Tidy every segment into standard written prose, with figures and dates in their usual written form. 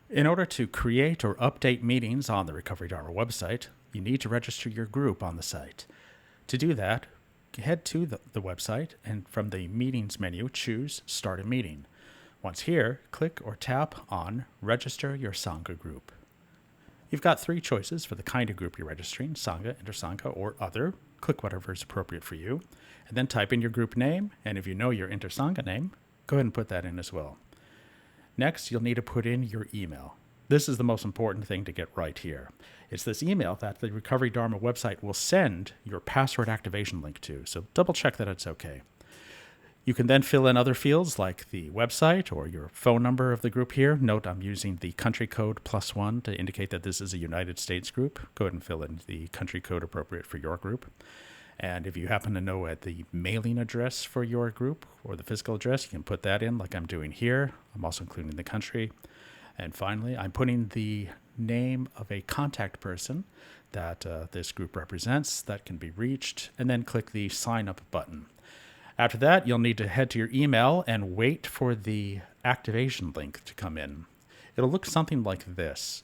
In order to create or update meetings on the Recovery Dharma website, you need to register your group on the site. To do that, head to the website and from the Meetings menu, choose Start a Meeting. Once here, click or tap on Register your Sangha group. You've got 3 choices for the kind of group you're registering: Sangha, Intersangha, or Other. Click whatever is appropriate for you, and then type in your group name, and if you know your Intersangha name, go ahead and put that in as well. Next, you'll need to put in your email. This is the most important thing to get right here. It's this email that the Recovery Dharma website will send your password activation link to, so double check that it's okay. You can then fill in other fields like the website or your phone number of the group here. Note I'm using the country code +1 to indicate that this is a United States group. Go ahead and fill in the country code appropriate for your group. And if you happen to know the mailing address for your group or the physical address, you can put that in like I'm doing here. I'm also including the country. And finally, I'm putting the name of a contact person that this group represents that can be reached, and then click the sign up button. After that, you'll need to head to your email and wait for the activation link to come in. It'll look something like this.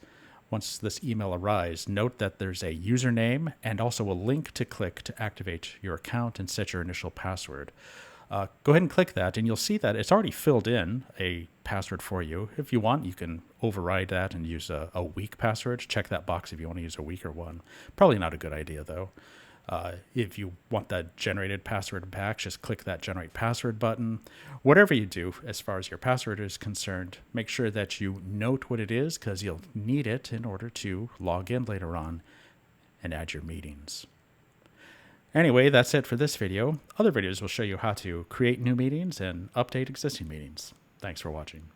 Once this email arrives, note that there's a username and also a link to click to activate your account and set your initial password. Go ahead and click that, and you'll see that it's already filled in a password for you. If you want, you can override that and use a weak password. Check that box if you want to use a weaker one. Probably not a good idea, though. If you want that generated password back, just click that Generate Password button. Whatever you do as far as your password is concerned, make sure that you note what it is, because you'll need it in order to log in later on and add your meetings. Anyway, that's it for this video. Other videos will show you how to create new meetings and update existing meetings. Thanks for watching.